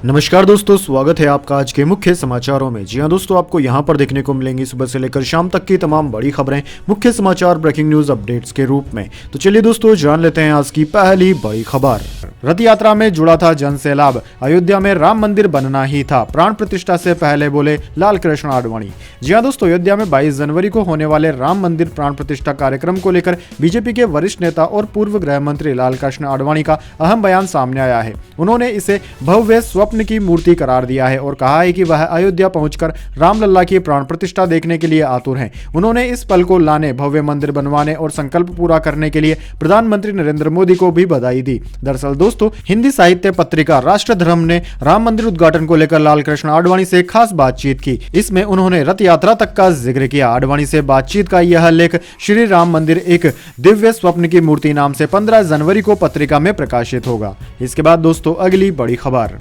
नमस्कार दोस्तों, स्वागत है आपका आज के मुख्य समाचारों में। जी हां दोस्तों, आपको यहां पर देखने को मिलेंगी सुबह से लेकर शाम तक की तमाम बड़ी खबरें मुख्य समाचार ब्रेकिंग न्यूज अपडेट्स के रूप में। तो चलिए दोस्तों, जान लेते हैं आज की पहली बड़ी खबर। रथ यात्रा में जुड़ा था जन सैलाब, अयोध्या में राम मंदिर बनना ही था, प्राण प्रतिष्ठा से पहले बोले लाल कृष्ण आडवाणी। जी हां दोस्तों, अयोध्या में 22 जनवरी को होने वाले राम मंदिर प्राण प्रतिष्ठा कार्यक्रम को लेकर बीजेपी के वरिष्ठ नेता और पूर्व गृह मंत्री लाल कृष्ण आडवाणी का अहम बयान सामने आया है। उन्होंने इसे भव्य स्वप्न की मूर्ति करार दिया है और कहा है कि वह अयोध्या पहुंचकर रामलला की प्राण प्रतिष्ठा देखने के लिए आतुर हैं। उन्होंने इस पल को लाने, भव्य मंदिर बनवाने और संकल्प पूरा करने के लिए प्रधानमंत्री नरेंद्र मोदी को भी बधाई दी। दरअसल दोस्तों, हिंदी साहित्य पत्रिका राष्ट्रधर्म ने राम मंदिर उद्घाटन को लेकर लाल कृष्ण आडवाणी से खास बातचीत की। इसमें उन्होंने रथ यात्रा तक का जिक्र किया। आडवाणी से बातचीत का यह लेख श्री राम मंदिर एक दिव्य स्वप्न की मूर्ति नाम से 15 जनवरी को पत्रिका में प्रकाशित होगा। इसके बाद दोस्तों, अगली बड़ी खबर।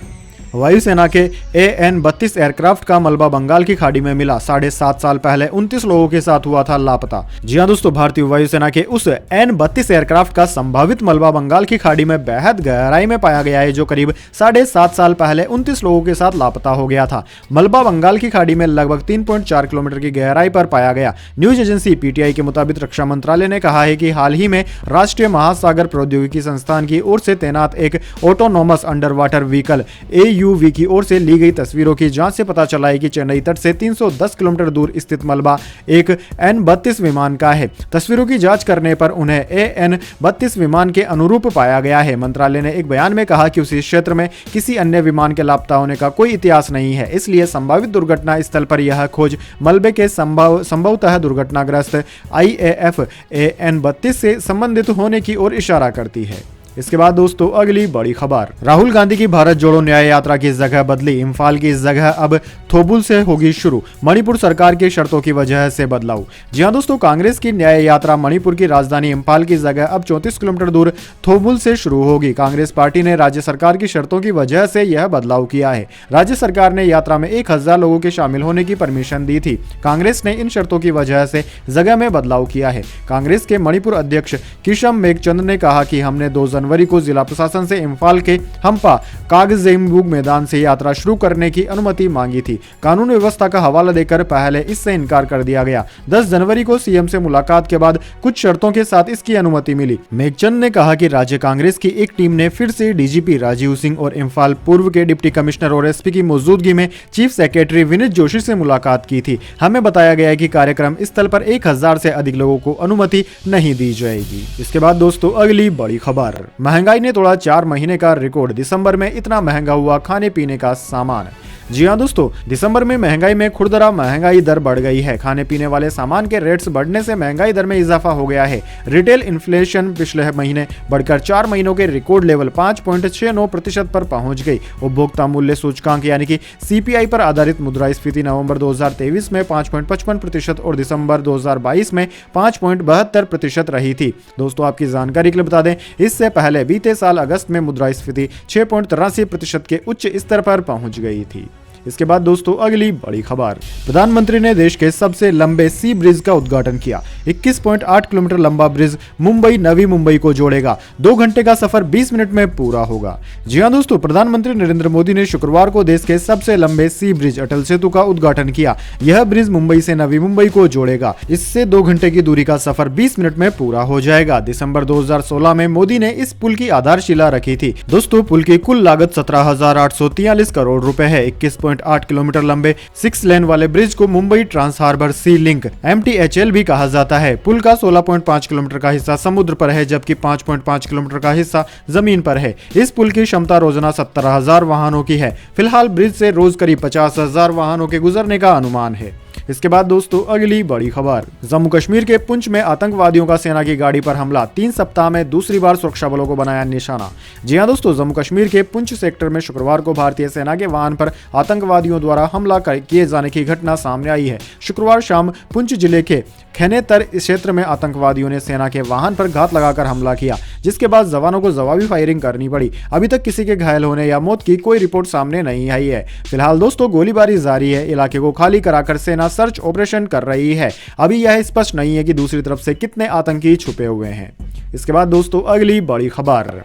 वायुसेना के AN-32 एयरक्राफ्ट का मलबा बंगाल की खाड़ी में मिला। 7.5 साल पहले 29 लोगों के साथ हुआ था लापता। जी हां दोस्तों, भारतीय वायुसेना के उस AN-32 एयरक्राफ्ट का संभावित मलबा बंगाल की खाड़ी में बेहद गहराई में पाया गया है, जो करीब 7.5 साल पहले 29 लोगों के साथ लापता हो गया था। मलबा बंगाल की खाड़ी में लगभग 3.4 किलोमीटर की गहराई पर पाया गया। न्यूज एजेंसी PTI के मुताबिक रक्षा मंत्रालय ने कहा है कि हाल ही में राष्ट्रीय महासागर प्रौद्योगिकी संस्थान की ओर से तैनात एक autonomous under water vehicle AUV की ओर से ली गई तस्वीरों की जांच से पता चला है कि चेन्नई तट से 310 किलोमीटर दूर स्थित मलबा एक AN-32 विमान का है। तस्वीरों की जांच करने पर उन्हें AN-32 विमान के अनुरूप पाया गया है। मंत्रालय ने एक बयान में कहा कि उसी क्षेत्र में किसी अन्य विमान के लापता होने का कोई इतिहास नहीं है, इसलिए संभावित दुर्घटना स्थल पर यह खोज मलबे के संभवतः दुर्घटनाग्रस्त IAF AN-32 से संबंधित होने की ओर इशारा करती है। इसके बाद दोस्तों, अगली बड़ी खबर। राहुल गांधी की भारत जोड़ो न्याय यात्रा की जगह बदली, इम्फाल की जगह अब थोबुल से होगी शुरू, मणिपुर सरकार की शर्तों की वजह से बदलाव। जी हां दोस्तों, कांग्रेस की न्याय यात्रा मणिपुर की राजधानी इम्फाल की जगह अब 34 किलोमीटर दूर थोबुल से शुरू होगी। कांग्रेस पार्टी ने राज्य सरकार की शर्तों की वजह से यह बदलाव किया है। राज्य सरकार ने यात्रा में 1000 लोगों के शामिल होने की परमिशन दी थी। कांग्रेस ने इन शर्तों की वजह से जगह में बदलाव किया है। कांग्रेस के मणिपुर अध्यक्ष किशम मेघचंद ने कहा कि हमने 2 जनवरी को जिला प्रशासन से इम्फाल के हम्पा कागजेमबुग मैदान से यात्रा शुरू करने की अनुमति मांगी थी। कानून व्यवस्था का हवाला देकर पहले इससे इनकार कर दिया गया। 10 जनवरी को सीएम से मुलाकात के बाद कुछ शर्तों के साथ इसकी अनुमति मिली। मेघचंद ने कहा कि राज्य कांग्रेस की एक टीम ने फिर से DGP राजीव सिंह और इम्फाल पूर्व के डिप्टी कमिश्नर और SP की मौजूदगी में चीफ सेक्रेटरी विनीत जोशी से मुलाकात की थी। हमें बताया गया कि कार्यक्रम स्थल पर 1000 से अधिक लोगों को अनुमति नहीं दी जाएगी। इसके बाद दोस्तों, अगली बड़ी खबर। महंगाई ने तोड़ा 4 महीने का रिकॉर्ड, दिसंबर में इतना महंगा हुआ खाने पीने का सामान। जी हां दोस्तों, दिसंबर में महंगाई में खुरदरा महंगाई दर बढ़ गई है। खाने पीने वाले सामान के रेट्स बढ़ने से महंगाई दर में इजाफा हो गया है। रिटेल इन्फ्लेशन पिछले महीने बढ़कर 4 महीनों के रिकॉर्ड लेवल 5.69% पर पहुंच गई। उपभोक्ता मूल्य सूचकांक यानी कि CPI पर आधारित मुद्रास्फीति नवंबर 2023 में 5.55% और दिसंबर 2022 में 5.72% रही थी। दोस्तों, आपकी जानकारी के लिए बता दें, इससे पहले बीते साल अगस्त में मुद्रास्फीति 6.83% के उच्च स्तर पर पहुंच गई थी। इसके बाद दोस्तों, अगली बड़ी खबर। प्रधानमंत्री ने देश के सबसे लंबे सी ब्रिज का उद्घाटन किया। 21.8 किलोमीटर लंबा ब्रिज मुंबई नवी मुंबई को जोड़ेगा। 2 घंटे का सफर 20 मिनट में पूरा होगा। जी हां दोस्तों, प्रधानमंत्री नरेंद्र मोदी ने शुक्रवार को देश के सबसे लंबे सी ब्रिज अटल सेतु का उद्घाटन किया। यह ब्रिज मुंबई से नवी मुंबई को जोड़ेगा। इससे 2 घंटे की दूरी का सफर 20 मिनट में पूरा हो जाएगा। दिसंबर 2016 में मोदी ने इस पुल की आधारशिला रखी थी। दोस्तों, पुल की कुल लागत 17,843 करोड़ रुपए है। 21.8 किलोमीटर लंबे 6 लेन वाले ब्रिज को Mumbai trans harbour sea link MTHL भी कहा जाता है। पुल का 16.5 किलोमीटर का हिस्सा समुद्र पर है, जबकि 5.5 किलोमीटर का हिस्सा जमीन पर है। इस पुल की क्षमता रोजाना 17,000 वाहनों की है। फिलहाल ब्रिज से रोज करीब 50,000 वाहनों के गुजरने का अनुमान है। इसके बाद दोस्तों, अगली बड़ी खबर। जम्मू कश्मीर के पुंछ में आतंकवादियों का सेना की गाड़ी पर हमला, 3 सप्ताह में दूसरी बार सुरक्षा बलों को बनाया निशाना। जी हां दोस्तों, जम्मू कश्मीर के पुंछ सेक्टर में शुक्रवार को भारतीय सेना के वाहन पर आतंकवादियों द्वारा हमला किए जाने की घटना सामने आई है। शुक्रवार शाम पुंछ जिले के खैनेतर क्षेत्र में आतंकवादियों ने सेना के वाहन पर घात लगाकर हमला किया, जिसके बाद जवानों को जवाबी फायरिंग करनी पड़ी। अभी तक किसी के घायल होने या मौत की कोई रिपोर्ट सामने नहीं आई है। फिलहाल दोस्तों, गोलीबारी जारी है। इलाके को खाली कराकर सेना सर्च ऑपरेशन कर रही है। अभी यह स्पष्ट नहीं है कि दूसरी तरफ से कितने आतंकी छुपे हुए हैं। इसके बाद दोस्तों, अगली बड़ी खबर।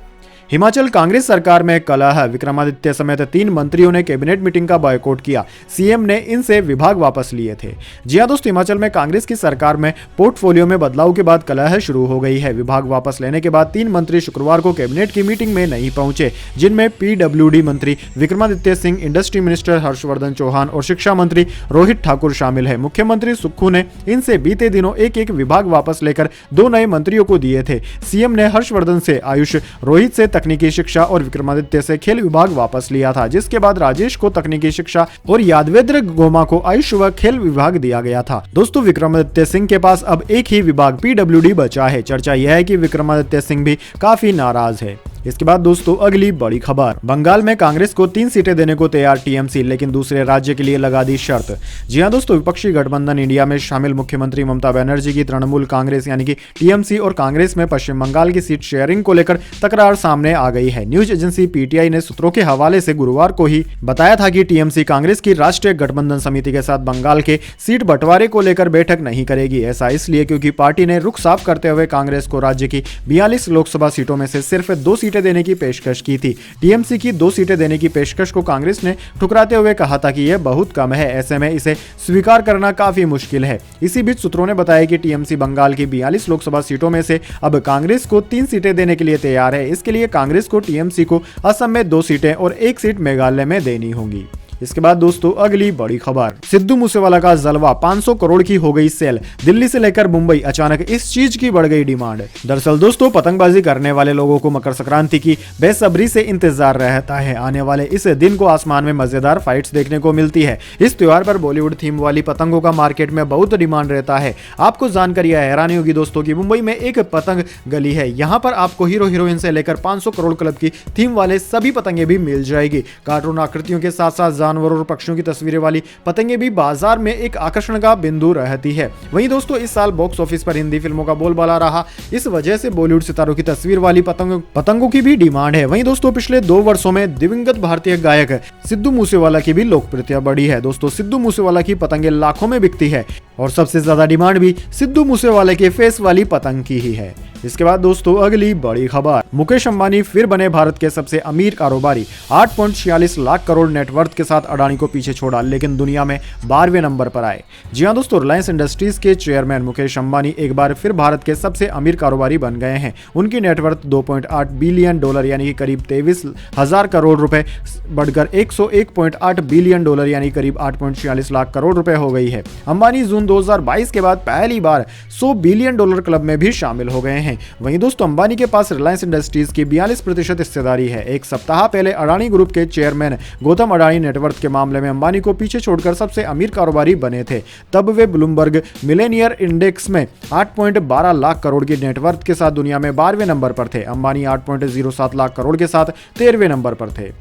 हिमाचल कांग्रेस सरकार में कलह, विक्रमादित्य समेत 3 मंत्रियों ने कैबिनेट मीटिंग का बॉयकॉट किया, सीएम ने इनसे विभाग वापस लिए थे। जी हां दोस्तों, हिमाचल में कांग्रेस की सरकार में पोर्टफोलियो में बदलाव के बाद कलह शुरू हो गई है। विभाग वापस लेने के बाद 3 मंत्री शुक्रवार को कैबिनेट की मीटिंग में नहीं पहुंचे, जिनमें पीडब्ल्यूडी मंत्री विक्रमादित्य सिंह, इंडस्ट्री मिनिस्टर हर्षवर्धन चौहान और शिक्षा मंत्री रोहित ठाकुर शामिल है। मुख्यमंत्री सुक्खू ने इनसे बीते दिनों एक एक विभाग वापस लेकर 2 नए मंत्रियों को दिए थे। सीएम ने हर्षवर्धन से आयुष, रोहित से तकनीकी शिक्षा और विक्रमादित्य से खेल विभाग वापस लिया था, जिसके बाद राजेश को तकनीकी शिक्षा और यादवेंद्र गोमा को आयुष व खेल विभाग दिया गया था। दोस्तों, विक्रमादित्य सिंह के पास अब एक ही विभाग पीडब्ल्यूडी बचा है। चर्चा यह है कि विक्रमादित्य सिंह भी काफी नाराज है। इसके बाद दोस्तों अगली बड़ी खबर, बंगाल में कांग्रेस को 3 सीटें देने को तैयार टीएमसी, लेकिन दूसरे राज्य के लिए लगा दी शर्त। जी हां दोस्तों, विपक्षी गठबंधन इंडिया में शामिल मुख्यमंत्री ममता बनर्जी की तृणमूल कांग्रेस यानी कि टीएमसी और कांग्रेस में पश्चिम बंगाल की सीट शेयरिंग को लेकर तकरार सामने आ गई है। न्यूज एजेंसी पीटीआई ने सूत्रों के हवाले से गुरुवार को ही बताया था कि टीएमसी कांग्रेस की राष्ट्रीय गठबंधन समिति के साथ बंगाल के सीट बंटवारे को लेकर बैठक नहीं करेगी। ऐसा इसलिए क्योंकि पार्टी ने रुख साफ करते हुए कांग्रेस को राज्य की 42 लोकसभा सीटों में से सिर्फ 2 सीटें देने की पेशकश की थी। टीएमसी की 2 सीटें देने की पेशकश को कांग्रेस ने ठुकराते हुए कहा था कि यह बहुत कम है, ऐसे में इसे स्वीकार करना काफी मुश्किल है। इसी बीच सूत्रों ने बताया कि टीएमसी बंगाल की 42 लोकसभा सीटों में से अब कांग्रेस को 3 सीटें देने के लिए तैयार है। इसके लिए कांग्रेस को टीएमसी को असम में 2 सीटें और 1 सीट मेघालय में देनी होंगी। इसके बाद दोस्तों अगली बड़ी खबर, सिद्धू मूसेवाला का जलवा, 500 करोड़ की हो गई सेल, दिल्ली से लेकर मुंबई, अचानक इस चीज की बढ़ गई डिमांड। दरअसल दोस्तों, पतंगबाजी करने वाले लोगों को मकर संक्रांति की बेसब्री से इंतजार रहता है। आने वाले इस दिन को आसमान में मजेदार फाइट्स देखने को मिलती है। इस त्योहार पर बॉलीवुड थीम वाली पतंगों का मार्केट में बहुत डिमांड रहता है। आपको जानकर यह हैरानी होगी दोस्तों की मुंबई में एक पतंग गली है, यहाँ पर आपको हीरो हीरोइन से लेकर 500 करोड़ क्लब की थीम वाले सभी पतंगे भी मिल जाएगी। कार्टून आकृतियों के साथ साथ जानवरों और पक्षियों की तस्वीरें वाली पतंगे भी बाजार में एक आकर्षण का बिंदु रहती है। वहीं दोस्तों, इस साल बॉक्स ऑफिस पर हिंदी फिल्मों का बोलबाला रहा, इस वजह से बॉलीवुड सितारों की तस्वीर वाली पतंगों की भी डिमांड है। वहीं दोस्तों, पिछले 2 वर्षों में दिवंगत भारतीय गायक सिद्धू मूसेवाला की भी लोकप्रियता बढ़ी है। दोस्तों, सिद्धू मूसेवाला की पतंगे लाखों में बिकती है और सबसे ज्यादा डिमांड भी सिद्धू मूसेवाला के फेस वाली पतंग की ही है। इसके बाद दोस्तों अगली बड़ी खबर, मुकेश अंबानी फिर बने भारत के सबसे अमीर कारोबारी, 8.46 लाख करोड़ नेटवर्थ के साथ अडानी को पीछे छोड़ा, लेकिन दुनिया में 12वें नंबर पर आए। जी हां दोस्तों, रिलायंस इंडस्ट्रीज के चेयरमैन मुकेश अंबानी एक बार फिर भारत के सबसे अमीर कारोबारी बन गए हैं। उनकी नेटवर्थ 2.8 बिलियन डॉलर यानी कि करीब 23,000 करोड़ रुपए बढ़कर 101.8 बिलियन डॉलर यानी करीब 8.46 लाख करोड़ रुपए हो गई है। अंबानी जून 2022 के बाद पहली बार 100 बिलियन डॉलर क्लब में भी शामिल हो गए हैं। वहीं दोस्तों, अंबानी के पास रिलायंस इंडस्ट्रीज की 42% हिस्सेदारी है। एक सप्ताह पहले अडानी ग्रुप के चेयरमैन गौतम अडानी नेटवर्थ के मामले में अंबानी को पीछे छोड़कर सबसे अमीर कारोबारी बने थे। तब वे ब्लूमबर्ग मिलेनियर इंडेक्स में 8.12 लाख करोड़ की नेटवर्थ के साथ दुनिया में 12वें नंबर पर थे। अंबानी 8.07 लाख करोड़ के साथ 13वें नंबर पर थे।